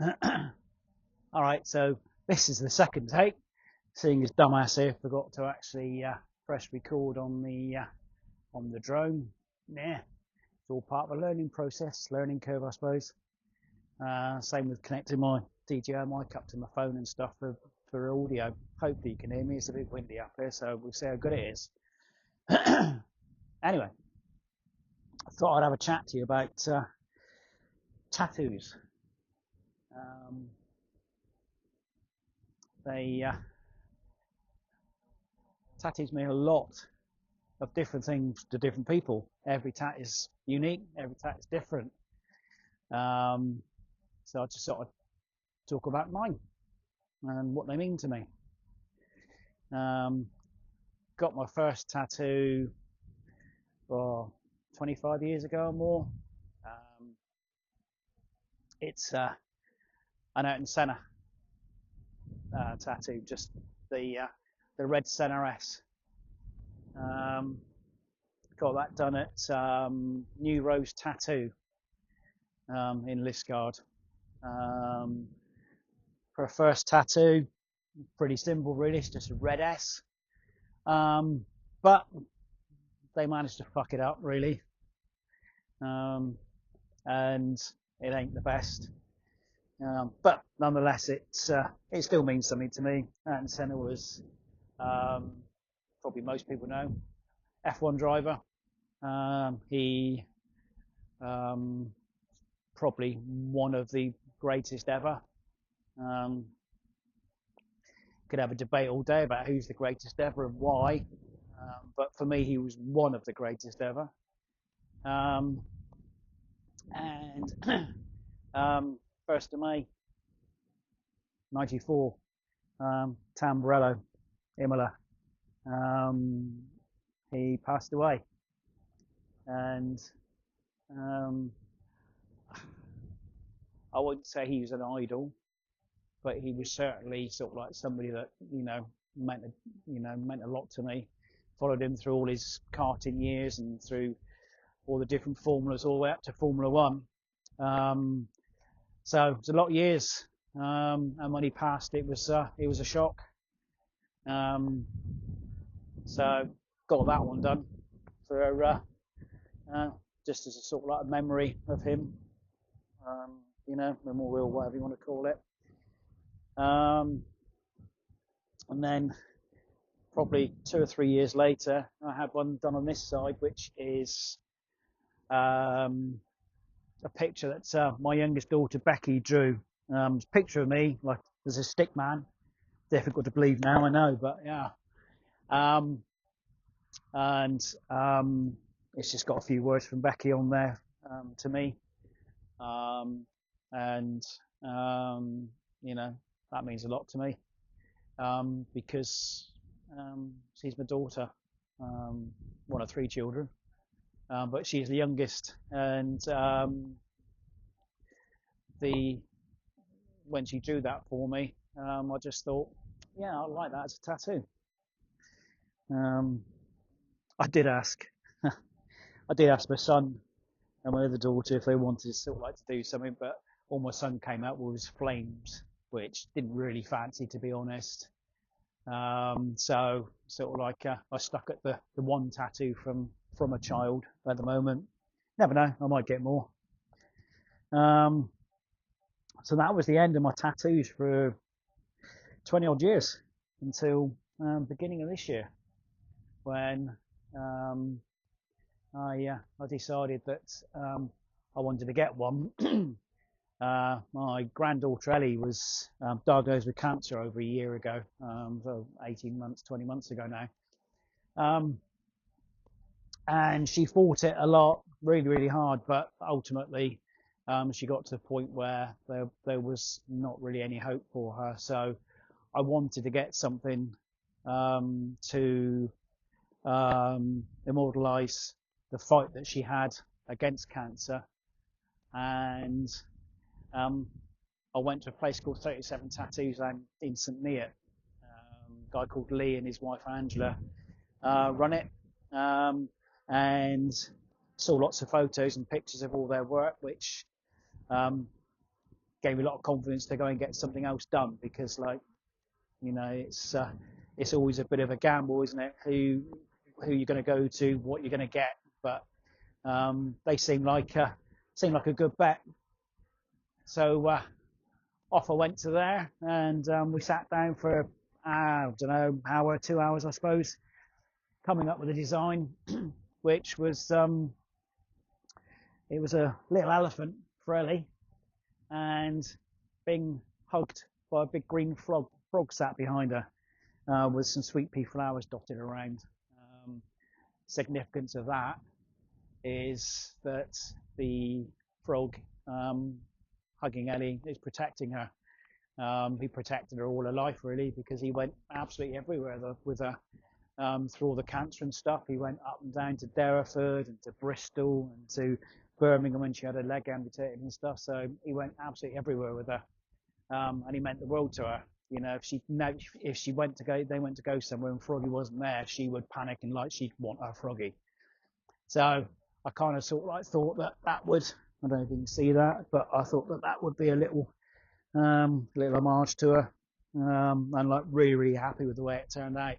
All right, so this is the second take. Seeing as dumbass here forgot to actually press record on the drone. Yeah, it's all part of a learning process, learning curve, I suppose. Same with connecting my DJI mic up to my phone and stuff for audio. Hopefully you can hear me. It's a bit windy up here, so we'll see how good it is. Anyway, I thought I'd have a chat to you about tattoos. They tattoos mean a lot of different things to different people. Every tat is unique. Every tat is different. So I just sort of talk about mine and what they mean to me. Got my first tattoo 25 years ago or more. It's an out and centre tattoo, just the red centre S. Got that done at New Rose Tattoo in Liskeard. For a first tattoo, pretty simple really, it's just a red S. But they managed to fuck it up really. And it ain't the best. But nonetheless, it still means something to me. And Senna was, probably most people know, F1 driver. He probably one of the greatest ever. Could have a debate all day about who's the greatest ever and why. But for me, he was one of the greatest ever. And 1st of May, 94, Tamburello, Imola. He passed away. And I wouldn't say he was an idol, but he was certainly sort of like somebody that, meant a lot to me. Followed him through all his karting years and through all the different formulas all the way up to Formula One. So it's a lot of years. And when he passed, it was a shock. So got that one done for just as a sort of like a memory of him. Memorial, whatever you want to call it. And then probably 2 or 3 years later, I had one done on this side, which is a picture that my youngest daughter Becky drew. It's a picture of me, like there's a stick man. Difficult to believe now, I know, but yeah. And it's just got a few words from Becky on there to me. That means a lot to me because she's my daughter, one of 3 children, but she's the youngest. And when she drew that for me, I just thought, yeah, I like that as a tattoo. I did ask my son and my other daughter if they wanted to sort of like to do something, but all my son came out was flames, which didn't really fancy, to be honest. So sort of like I stuck at the one tattoo from a child at the moment. Never know, I might get more. So that was the end of my tattoos for 20 odd years until beginning of this year, when I decided that I wanted to get one. My granddaughter Ellie was diagnosed with cancer over a year ago, so 18 months, 20 months ago now. And she fought it a lot, really, really hard, but ultimately she got to the point where there was not really any hope for her. So I wanted to get something to immortalize the fight that she had against cancer. And I went to a place called 37 Tattoos in St. Neot. A guy called Lee and his wife Angela run it, and saw lots of photos and pictures of all their work, which gave me a lot of confidence to go and get something else done, because like, it's always a bit of a gamble, isn't it? Who you're going to go to, what you're going to get. But they seem like a good bet. So off I went to there, and we sat down for I don't know, hour, 2 hours, I suppose, coming up with a design, which was it was a little elephant for Ellie, and being hugged by a big green frog sat behind her, with some sweet pea flowers dotted around. Significance of that is that the frog hugging Ellie is protecting her. He protected her all her life, really, because he went absolutely everywhere with her, through all the cancer and stuff. He went up and down to Derriford and to Bristol and to Birmingham when she had her leg amputated and stuff. So he went absolutely everywhere with her, and he meant the world to her. If she went to go, they went to go somewhere and Froggy wasn't there, she would panic and like she'd want her Froggy. So I kind of sort of like thought that would, I don't know if you can see that, but I thought that would be a little homage to her, and like really happy with the way it turned out.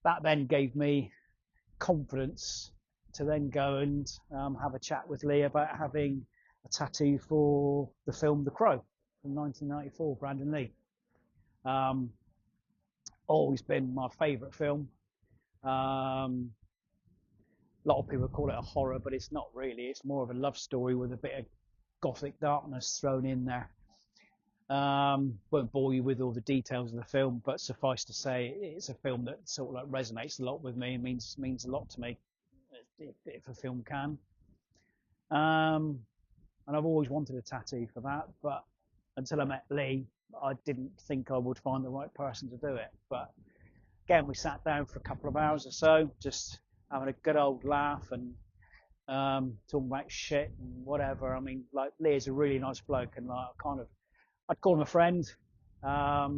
That then gave me confidence to then go and have a chat with Lee about having a tattoo for the film The Crow from 1994, Brandon Lee. Always been my favourite film. A lot of people call it a horror, but it's not really. It's more of a love story with a bit of gothic darkness thrown in there. Won't bore you with all the details of the film, but suffice to say, it's a film that sort of like resonates a lot with me and means a lot to me, if a film can. And I've always wanted a tattoo for that, but until I met Lee, I didn't think I would find the right person to do it. But again, we sat down for a couple of hours or so, just having a good old laugh and talking about shit and whatever. I mean, like, Lee is a really nice bloke, and like, I'd call him a friend, but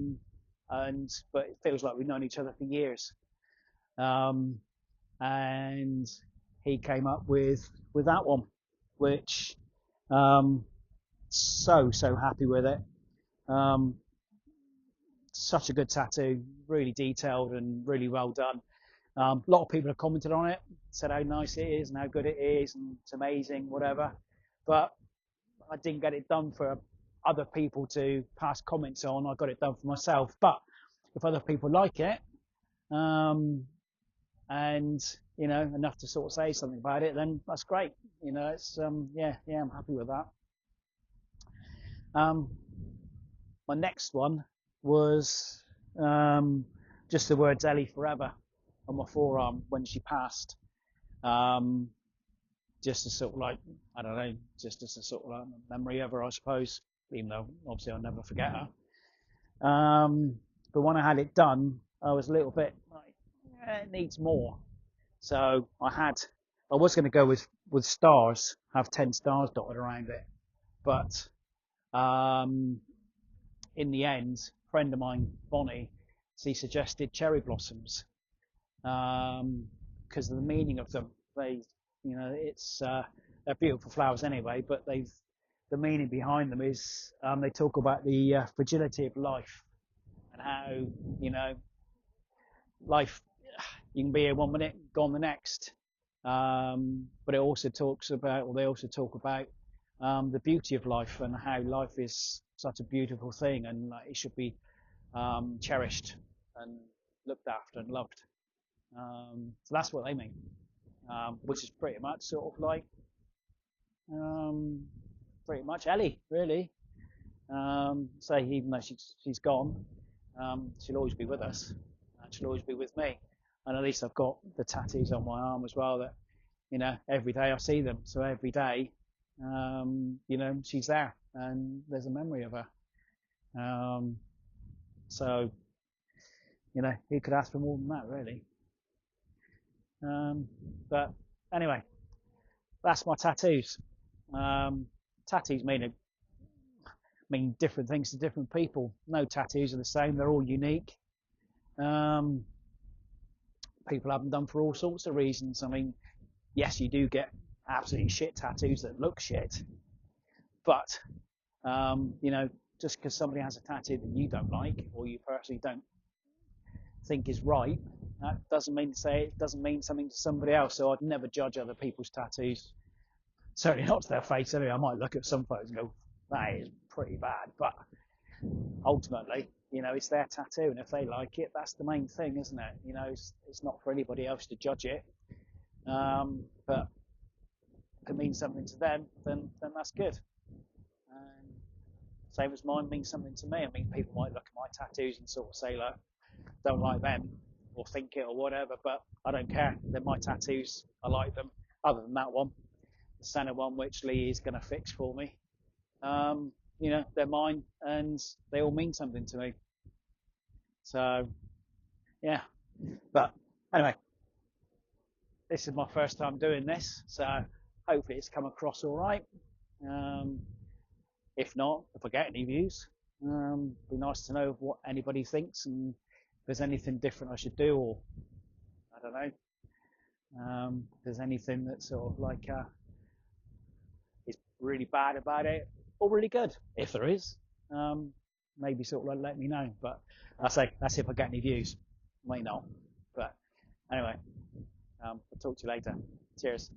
it feels like we've known each other for years. And he came up with that one, which so happy with it. Such a good tattoo, really detailed and really well done. A lot of people have commented on it, said how nice it is and how good it is and it's amazing, whatever. But I didn't get it done for other people to pass comments on. I got it done for myself. But if other people like it, and enough to sort of say something about it, then that's great. It's I'm happy with that. My next one was just the words "Ellie Forever" on my forearm when she passed. Just as sort of like, I don't know, just as a sort of like memory of her, I suppose, even though obviously I'll never forget her. But when I had it done, I was a little bit like, it needs more. So I was going to go with stars, have 10 stars dotted around it. But in the end, a friend of mine, Bonnie, she suggested cherry blossoms, because of the meaning of them. They're beautiful flowers anyway, but the meaning behind them is they talk about the fragility of life and how life, you can be here 1 minute, gone the next. But they also talk about the beauty of life and how life is such a beautiful thing, and it should be cherished and looked after and loved. So that's what they mean, which is pretty much sort of like pretty much Ellie, really. So even though she's gone, she'll always be with us, and she'll always be with me. And at least I've got the tattoos on my arm as well, that every day I see them. So every day, she's there, and there's a memory of her. So who could ask for more than that, really? But anyway, that's my tattoos. Tattoos mean different things to different people. No tattoos are the same. They're all unique. People have them done for all sorts of reasons. I mean, yes, you do get absolutely shit tattoos that look shit, But just because somebody has a tattoo that you don't like or you personally don't think is right, that doesn't mean something to somebody else. So I'd never judge other people's tattoos. Certainly not to their face. Anyway, I might look at some photos and go, that is pretty bad. But ultimately, it's their tattoo, and if they like it, that's the main thing, isn't it? It's not for anybody else to judge it. But if it means something to them, then that's good. And same as mine means something to me. I mean, people might look at my tattoos and sort of say, like, don't like them or think it or whatever, but I don't care. They're my tattoos. I like them. Other than that one, the center one, which Lee is going to fix for me. They're mine and they all mean something to me. So, yeah. But anyway, this is my first time doing this, so hopefully it's come across all right. If not, if I get any views, be nice to know what anybody thinks and if there's anything different I should do, or I don't know, if there's anything that sort of like is really bad about it or really good. If there is, maybe sort of let me know. But I say that's if I get any views. May not. But anyway, I'll talk to you later. Cheers.